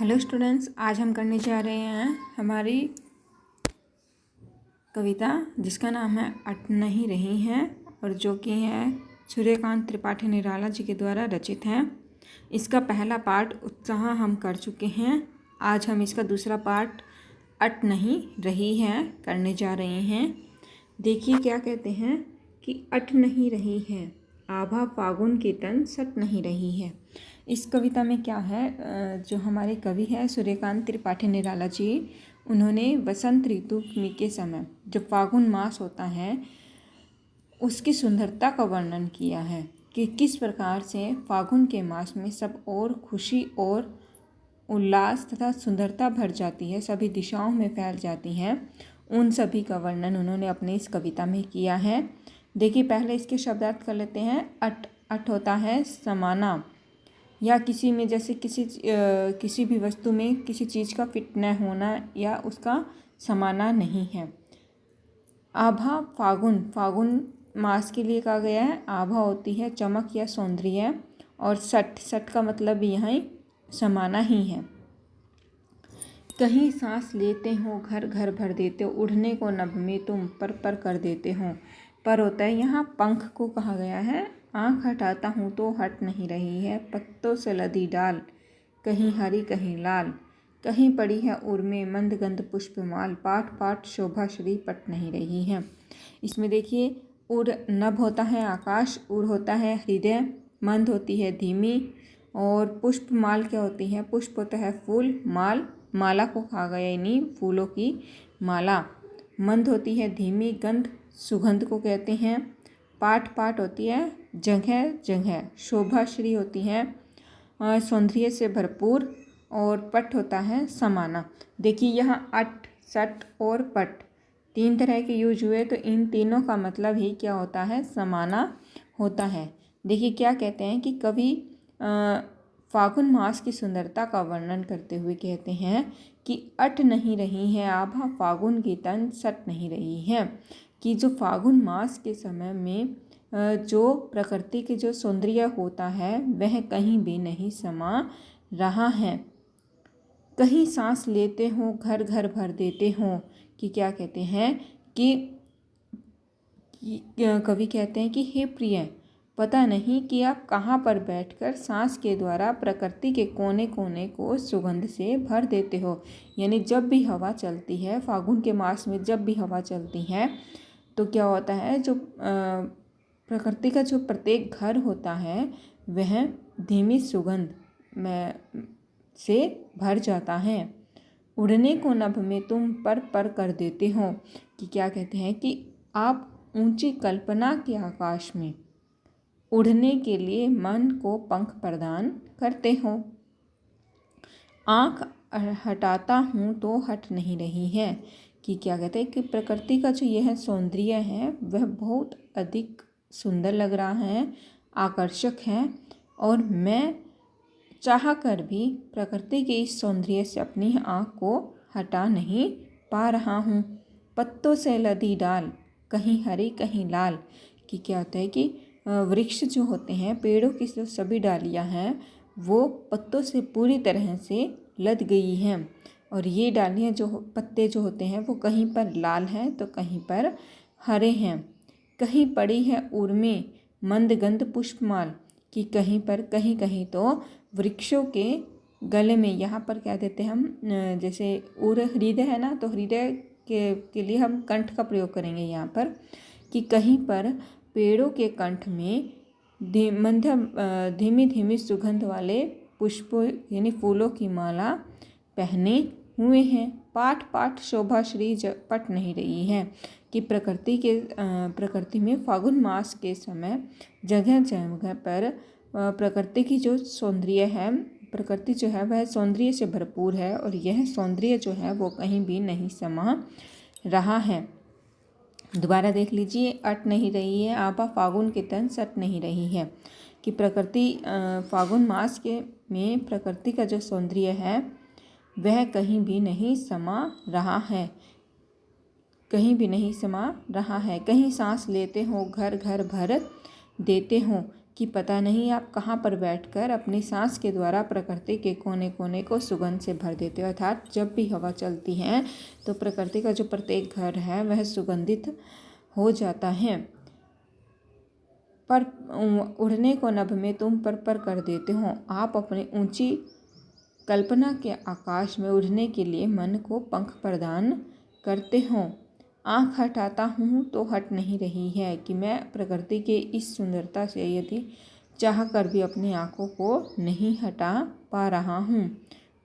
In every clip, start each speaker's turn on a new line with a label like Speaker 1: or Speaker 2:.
Speaker 1: Hello students, आज हम करने जा रहे हैं हमारी कविता जिसका नाम है अट नहीं रही है और जो कि है सूर्यकांत त्रिपाठी निराला जी के द्वारा रचित है। इसका पहला पार्ट उत्साह हम कर चुके हैं। आज हम इसका दूसरा पार्ट अट नहीं रही है करने जा रहे हैं। देखिए क्या कहते हैं कि अट नहीं रही है, आभा फागुन की तन सट नहीं रही है। इस कविता में क्या है, जो हमारे कवि है सूर्यकांत त्रिपाठी निराला जी, उन्होंने वसंत ऋतु के समय जब फागुन मास होता है उसकी सुंदरता का वर्णन किया है कि किस प्रकार से फागुन के मास में सब और खुशी और उल्लास तथा सुंदरता भर जाती है, सभी दिशाओं में फैल जाती है। उन सभी का वर्णन उन्होंने अपने इस कविता में किया है। देखिए पहले इसके शब्दार्थ कर लेते हैं। अट होता है समाना या किसी में, जैसे किसी भी वस्तु में किसी चीज़ का फिट न होना या उसका समाना नहीं है। आभा फागुन मास के लिए कहा गया है। आभा होती है चमक या सौंदर्य और सट का मतलब यहीं समाना ही है। कहीं सांस लेते हो घर घर भर देते हो, उड़ने को नभ में तुम पर कर देते हो। पर होता है यहाँ पंख को कहा गया है। आँख हटाता हूँ तो हट नहीं रही है, पत्तों से लदी डाल, कहीं हरी कहीं लाल, कहीं पड़ी है उर्मे मंद गंध पुष्पमाल, पाठ पाठ शोभा श्री पट नहीं रही है। इसमें देखिए उर नभ होता है आकाश, उर होता है हृदय, मंद होती है धीमी और पुष्पमाल क्या होती है, पुष्प होता है फूल, माला को कहा गया यानी फूलों की माला। मंद होती है धीमी, गंध सुगंध को कहते हैं। पाठ होती है जगह, शोभा श्री होती है सौंदर्य से भरपूर और पट होता है समाना। देखिए यहाँ अट, सट और पट तीन तरह के यूज हुए, तो इन तीनों का मतलब ही क्या होता है, समाना होता है। देखिए क्या कहते हैं कि कवि फागुन मास की सुंदरता का वर्णन करते हुए कहते हैं कि अट नहीं रही है आभा फागुन की तन सट नहीं रही है। कि जो फागुन मास के समय में जो प्रकृति के जो सौंदर्य होता है वह कहीं भी नहीं समा रहा है। कहीं सांस लेते हो घर घर भर देते हो, कि क्या कहते हैं कि कवि कहते हैं कि हे प्रिय, पता नहीं कि आप कहाँ पर बैठकर सांस के द्वारा प्रकृति के कोने कोने को सुगंध से भर देते हो। यानी जब भी हवा चलती है फागुन के मास में, जब भी हवा चलती है तो क्या होता है, जो प्रकृति का जो प्रत्येक घर होता है वह धीमी सुगंध में से भर जाता है। उड़ने को नभ में तुम पर कर देते हो, कि क्या कहते हैं कि आप ऊंची कल्पना के आकाश में उड़ने के लिए मन को पंख प्रदान करते हो। आँख हटाता हूँ तो हट नहीं रही है, कि क्या कहते हैं कि प्रकृति का जो यह सौंदर्य है वह बहुत अधिक सुंदर लग रहा है, आकर्षक है, और मैं चाह कर भी प्रकृति के इस सौंदर्य से अपनी आँख को हटा नहीं पा रहा हूँ। पत्तों से लदी डाल, कहीं हरी कहीं लाल, कि क्या होता है कि वृक्ष जो होते हैं, पेड़ों की जो सभी डालियाँ हैं वो पत्तों से पूरी तरह से लद गई हैं, और ये डालियाँ जो पत्ते जो होते हैं वो कहीं पर लाल हैं तो कहीं पर हरे हैं। कहीं पड़ी है उर्मे मंद गंध पुष्पमाल, कि कहीं पर कहीं कहीं तो वृक्षों के गले में, यहाँ पर क्या देते हैं हम, जैसे उर हृदय है ना, तो हृदय के लिए हम कंठ का प्रयोग करेंगे यहाँ पर, कि कहीं पर पेड़ों के कंठ में धीमी धीमी सुगंध वाले पुष्पों यानी फूलों की माला पहने हुए हैं। पाठ शोभा श्री पट नहीं रही है, कि प्रकृति में फागुन मास के समय जगह जगह पर प्रकृति की जो सौंदर्य है, प्रकृति जो है वह सौंदर्य से भरपूर है, और यह सौंदर्य जो है वो कहीं भी नहीं समा रहा है। दोबारा देख लीजिए। अट नहीं रही है आभा फागुन के तन सट नहीं रही है, कि प्रकृति फागुन मास के में प्रकृति का जो सौंदर्य है वह कहीं भी नहीं समा रहा है, कहीं भी नहीं समा रहा है। कहीं सांस लेते हो घर घर भर देते हो, कि पता नहीं आप कहाँ पर बैठकर अपनी सांस के द्वारा प्रकृति के कोने कोने को सुगंध से भर देते हो। अर्थात जब भी हवा चलती है तो प्रकृति का जो प्रत्येक घर है वह सुगंधित हो जाता है। पर उड़ने को नभ में तुम पर कर देते हो। आप अपनी ऊंची कल्पना के आकाश में उड़ने के लिए मन को पंख प्रदान करते हो। आँख हटाता हूँ तो हट नहीं रही है कि मैं प्रकृति के इस सुंदरता से यदि चाह कर भी अपनी आँखों को नहीं हटा पा रहा हूँ।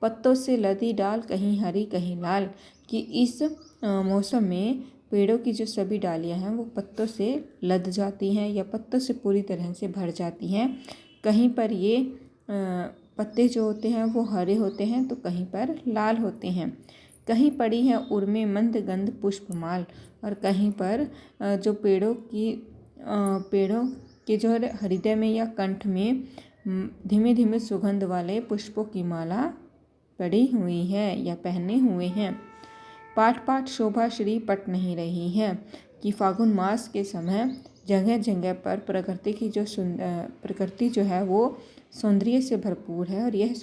Speaker 1: पत्तों से लदी डाल कहीं हरी कहीं लाल, कि इस मौसम में पेड़ों की जो सभी डालियाँ हैं वो पत्तों से लद जाती हैं या पत्तों से पूरी तरह से भर जाती हैं। कहीं पर ये पत्ते जो होते हैं वो हरे होते हैं तो कहीं पर लाल होते हैं। कहीं पड़ी है उर्मे मंद गंध पुष्पमाल, और कहीं पर जो पेड़ों के जो हृदय में या कंठ में धीमे धीमे सुगंध वाले पुष्पों की माला पड़ी हुई है या पहने हुए हैं। पाट पाट शोभा श्री पट नहीं रही है, कि फागुन मास के समय जगह जगह पर प्रकृति जो है वो सौंदर्य से भरपूर है, और यह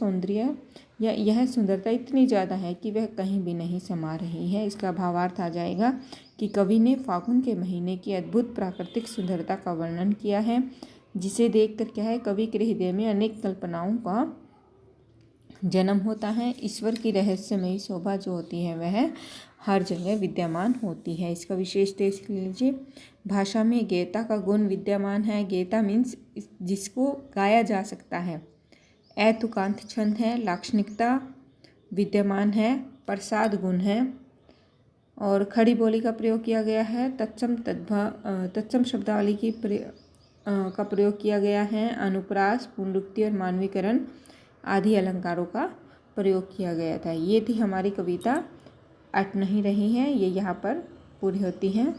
Speaker 1: सुंदरता इतनी ज़्यादा है कि वह कहीं भी नहीं समा रही है। इसका भावार्थ आ जाएगा कि कवि ने फागुन के महीने की अद्भुत प्राकृतिक सुंदरता का वर्णन किया है, जिसे देखकर क्या है कवि के हृदय में अनेक कल्पनाओं का जन्म होता है। ईश्वर की रहस्यमयी शोभा जो होती है वह हर जगह विद्यमान होती है। इसका विशेष देख लीजिए, भाषा में गेयता का गुण विद्यमान है। गेयता मीन्स जिसको गाया जा सकता है। तुकांत छंद है, लाक्षणिकता विद्यमान है, प्रसाद गुण है, और खड़ी बोली का प्रयोग किया गया है। तत्सम शब्दावली का प्रयोग किया गया है। अनुप्रास, पुनरुक्ति और मानवीकरण आदि अलंकारों का प्रयोग किया गया था। ये थी हमारी कविता अट नहीं रही है, ये यहाँ पर पूरी होती है।